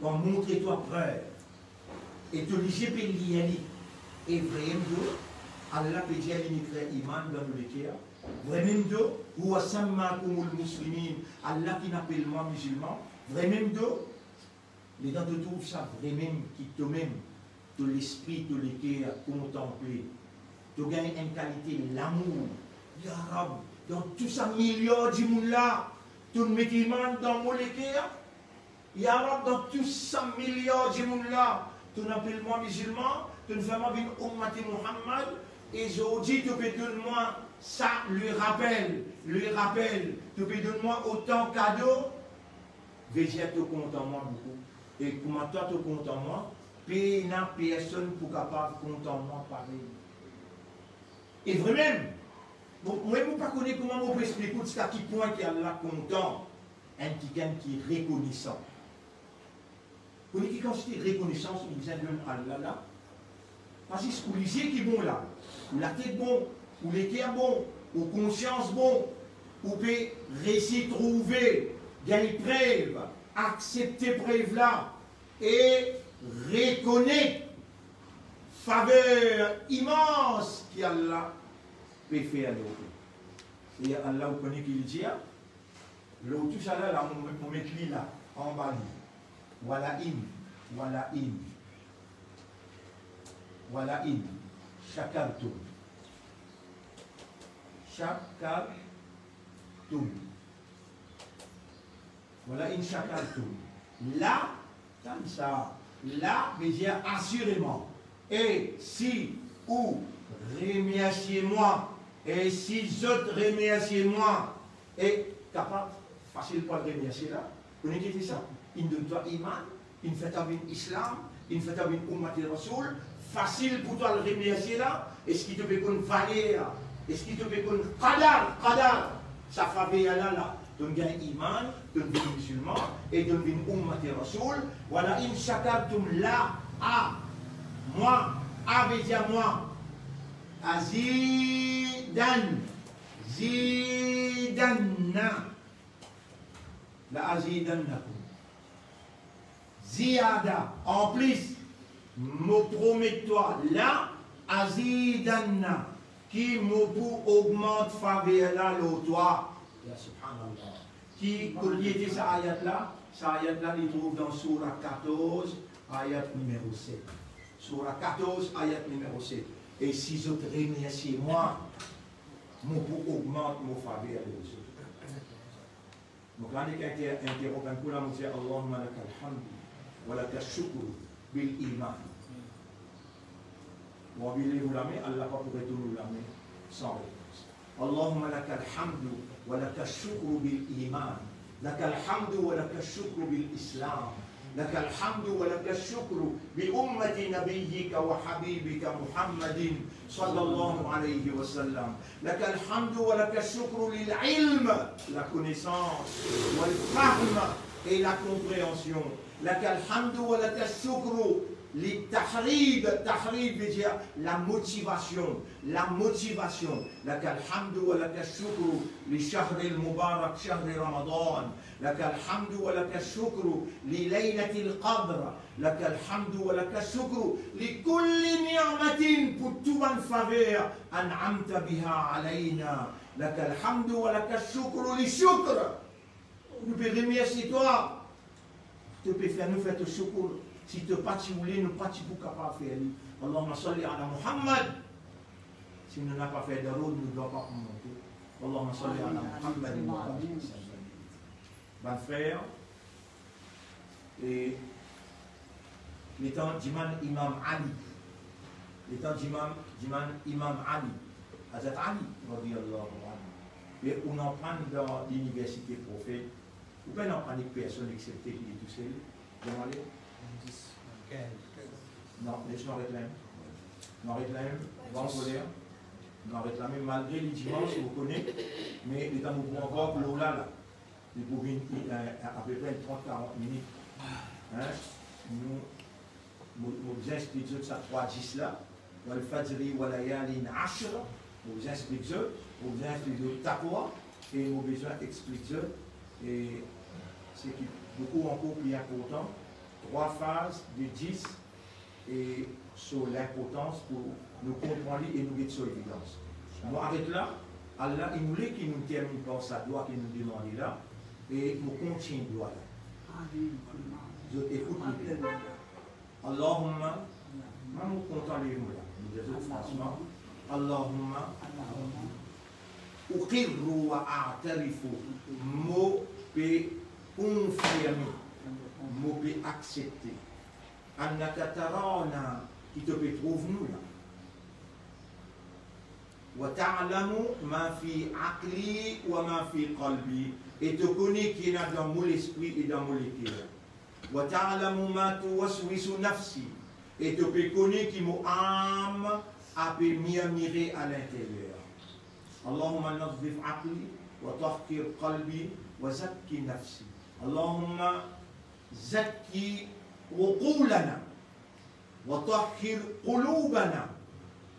A: pour montrer toi preuve, et tu lis et vraiment, Allah peut dire qu'il iman dans le cœur, vraiment, ou à sammakumul muslimin, Allah qui n'appelle moi musulman, vraiment, les gens te trouvent ça vraiment qui te même. De l'esprit, de l'équerre, contempler. Tu gagnes une qualité, l'amour. Ya Rab, dans tout ça milliard de monde là, tu mets tes mains dans mon équerre. Ya Rab, dans tout ça milliard de monde là, tu n'appelles moi musulman, tu ne fais moi une Ummat Muhammad, et je dis, tu peux donner moi ça, lui rappelle, tu peux donner moi autant cadeau. Végé te compte en moi beaucoup. Et comment toi te compte en moi? Il n'y a personne pour capable de compter en moi pareil. Et vraiment, moi, je ne pas connaître comment on peut expliquer jusqu'à quel point qu'il y a là content, un qui est reconnaissant. Vous voyez quand c'est reconnaissance, vous disait Allah là, parce que c'est l'isier qui est bon là, ou la tête bon, ou l'équerre bon, ou conscience bon, ou peut réussir trouver, gagner preuve, accepter preuve là, et reconnaît faveur immense qu'Allah peut faire à nous. Et Allah, vous connaissez qu'il dit, l'autre tout ça là, on met lui là, en bas. Voilà in, shakartum. Voilà in shakartum. là, comme ça, là, veut dire assurément. Et si ou remerciez-moi, et si autres remerciez-moi, et capable, facile pour le remercier là, vous avez ça, il donne toi iman, il fait avec l'islam, il fait avec l'ummat al-rasoul, facile pour toi le remercier là, est-ce qu'il te peut qu'on valeur, est-ce qu'il te peut qu'on qadar, ça fait là, donc il y a iman, donc il y a musulman, et donc il y a ummat al-rasoul, voilà, in shakartum là, à moi, avec moi, zidanna, la azidannakum. Ziyada, en plus, me promets-toi, là, azidanna, qui me pour augmente faveur là, l'autre, subhanallah. Qui, quand il était sa ayat là, il trouve dans Surah 14, ayat numéro 7. Surah 14, ayat numéro 7. Et si je te remercie, moi, mon pour augmente mon faveur les autres. Donc là, il y a un interrogatoire pour la musique, Allahumma laka alhamdu, wa laka shukru, bil iman. Wa bil ulama, Allah pas pourrait tout nous l'amener sans réponse. Allahumma laka alhamdu, wa laka shukru bil iman. Laka alhamdu, wa laka shukru bil islam. لك الحمد ولك الشكر بأمة نبيك وحبيبك محمد صلى الله عليه وسلم لك الحمد ولك الشكر للعلم la connaissance والفهم et la compréhension لك الحمد ولك الشكر للتحريب التحريب veut dire la motivation لك الحمد ولك الشكر للشهر المبارك شهر رمضان لك الحمد ولك الشكر لليلة القدر لك الحمد ولك الشكر لكل نعمة pour toute bonne faveur أنعمت بها علينا لك الحمد ولك الشكر للشكر nous pouvons remercier toi tu peux faire nous faire le shukr si tu pas tu voulais nous pas tu peux capable faire Allahumma salli ala Muhammad si nous n'avons pas fait de route nous ne devons pas monter Allahumma salli ala Muhammad Bon frère, et les temps d'Imam Ali, Hazrat Ali, radiyallahu anhu, et on en prend dans l'université prophète, ou bien on prend des personnes excepté qui est tout seul, vous allez? Non, laisse-moi réclamer. Non, réclame, bon colère, non, réclame, malgré les dimanches, vous connaissez, mais les temps où vous encore pour l'eau là. Nous pouvons à peu près 30-40 minutes. Hein? Nous expliquons ça 3-10 là. Wal fajri wa layalin ashra. Nous expliquons, nous expliquons taqwa et nous besoin d'expliquer. Et c'est beaucoup encore plus important. 3 phases de 10 et sur l'importance pour nous comprendre et nous mettre sur l'évidence. Nous arrêtons là. Allah, il voulait qu'il nous termine par sa doigt qu'il nous demande là. Et nous continuons là. Je écoute bien. Allahumma, nous comptons les mots là. Nous disons franchement, Allahumma, uqirru wa a'tarifu, mot peut confirmer, mot peut accepter. Annaka tarana, qui te peut trouver nous là. Wa ta'lamu ma fi aqli wa ma fi qalbi. Et te connais qui est dans mon esprit et dans mon cœur. Wa ta'lamu ma tuwaswisu nafsi. Et te connais qui mon âme a pu murmurer à l'intérieur. Allahumma nazif aqli wa tahkir qalbi wa zakki nafsi. Allahumma zakki uqulana wa tahkir qulubana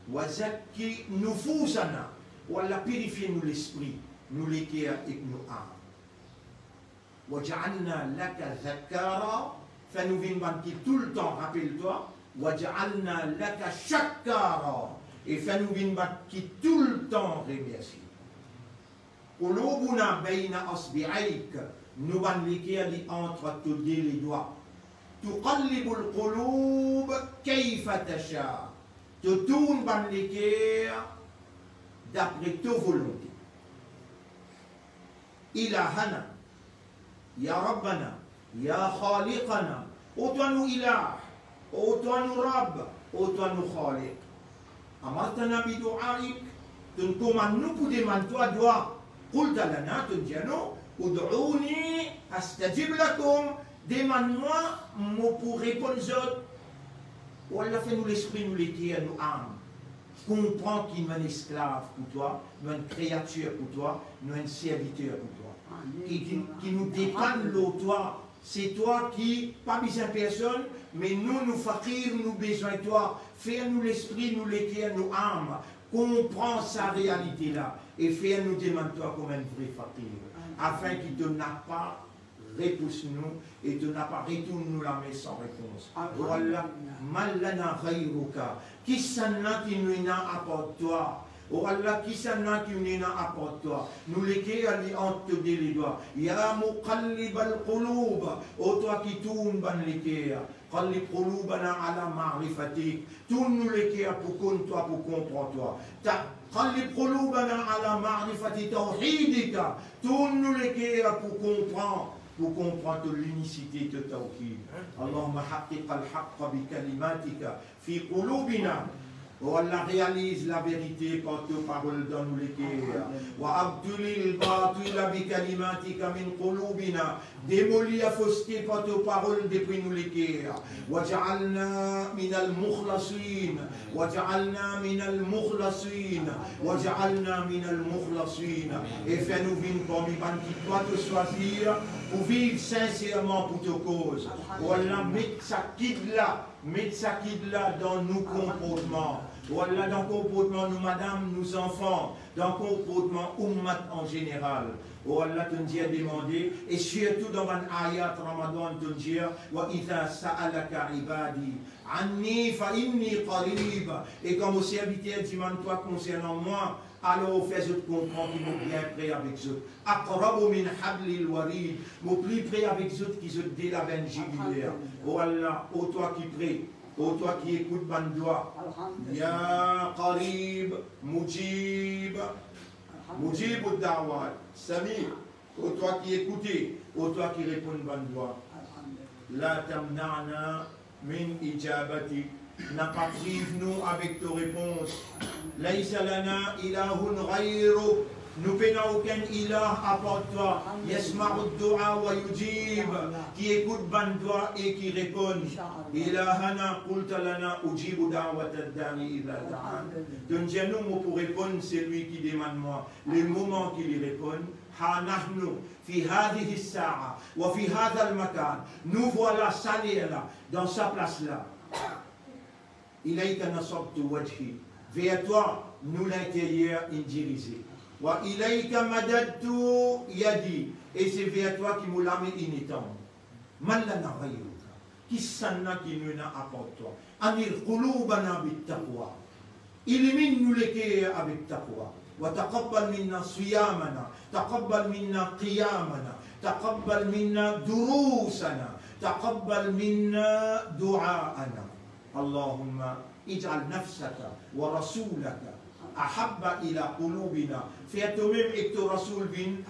A: wa zakki nufusana. Wa la purifier nous l'esprit, nous les cœurs et nous âmes. وَجَعَلْنَا لَكَ ذَكَّارًا فَنُوِنْ qui tout le temps, rappelle-toi, وَجَعَلْنَا لَكَ شَكَّارًا et فَنُوِنْ qui tout le temps remercie. قُلُوبُنَا بَيْنَ أَصْبِعَيْكَ nous ban les entre les doigts. تُقَلِّبُ الْقُلُوبَ كَيْفَ تَشَاءُ te tourne ban les cœurs d'après ta volonté. إِلَهَنَا Ya Rabbana, Ya khaliqana, ô toi nous ilah, ô toi nous rab, ô toi nous khaliq. Amartana bi du'aik, tu commandes nous pour demander toi doigt. Qulta lana, tu dis nous, ud'ouni astajib lakum, demande-moi, moi pour répondre aux autres. Ou Allah fait nous l'esprit, nous l'étier, nous âmes. Comprends qu'il nous est un esclave pour toi, nous une créature pour toi, nous un serviteur pour toi. Qui nous dépanne l'eau, toi. C'est toi qui, pas besoin de personne, mais nous fakir, nous besoin de toi. Fais-nous l'esprit, nous l'étier, nous âmes. Comprends sa réalité là. Et fais-nous demander toi comme un vrai fakir. Afin qu'il ne n'a pas repousse-nous et tu n'as pas retourne-nous la main sans réponse. Voilà, malana ghayruka. Qui s'en a qui nous apporte toi? Oh Allah, qui s'en a qui nous apporte toi? Nous les qui allons entre les doigts. Ya muqallib al-qulub. Oh toi qui tourne ban les qui. Qallib qulubana ala ma'rifatik. Tourne nous les qui pour connaître toi, pour comprendre toi. قلب قلوبنا على معرفة توحيدك. Tourne nous les cœurs pour comprendre l'unicité de Tawhid. Allahumma haqqiq al-haqqa bi kalimatika fi qulubina. Oh Allah, réalise la vérité par tes paroles dans nous les cœurs. Wa abdulil batila bi kalimatika min qulubina. Démolis la fausseté par tes paroles depuis nous les cœurs. Wa ja'alna min al-mukhlasin. Wa ja'alna min al-mukhlasin. Wa ja'alna min al-mukhlasin. Et fais-nous vivre parmi les qui doivent te choisir pour vivre sincèrement pour ta cause. Oh Allah, mets sa guide là dans nos comportements. Voilà, dans le comportement nous madame, nous enfants, dans le comportement ummat en général. Oh Allah, tu nous as demandé, et surtout dans un ayat Ramadan, tu nous as wa idha sa'alaka ibadi anni fa inni qarib. Et comme au serviteur demande-toi concernant moi, alors fais-je comprendre qu'ils sont bien prêts avec eux. Aqrabu min hablil warid, mon plus près avec eux qui se dès la veine jugulaire. Oh Allah, ô toi qui prie, ô toi qui écoute bandoua, ya qarib, mujib ad-da'wat, Sami, ô toi qui écoutez, ô toi qui répond bandoua. La tamna'na min ijabati. N'a pas prive nous avec tes réponses. Laïsa lana ilahun ghayru. Nous n'avons aucun ilah à part toi. Yasma'u du'a wa yujib. Qui écoute bandoua et qui répond. Ilahana qulta lana ujibu da'wat ad-da'i idha da'an. Donc nous pour répondre c'est lui qui demande moi. Le moment qu'il y répond. Ha nahnu fi hadhihi as-sa'a wa fi hadha al-makan. Nous voilà salés là dans sa place là. Ilayka nasabtu wajhi. Vers toi, nous l'intérieur dirigé. Wa ilayka madadtu yadi. Et c'est vers toi qui nous l'a mis inétend. Mallana ghayruka. Qui sanna qui nous apporte toi. Amir qulubana bit taqwa. Illumine nous les cœurs avec taqwa. Wa taqabbal minna siyamana. Taqabbal minna qiyamana. Taqabbal minna durusana. Taqabbal minna du'aana. اللهم اجعل نفسك ورسولك أحب إلى قلوبنا فيتمم إكتو رسول بن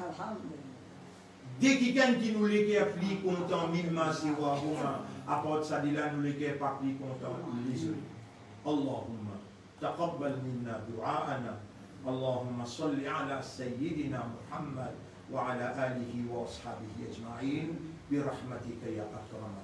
A: dès quelqu'un qui nous l'est plus content مما سواهما apporte ça de là nous l'est pas plus content les autres اللهم تقبل منا دعاءنا اللهم صل على سيدنا محمد وعلى آله وأصحابه أجمعين برحمتك يا أكرم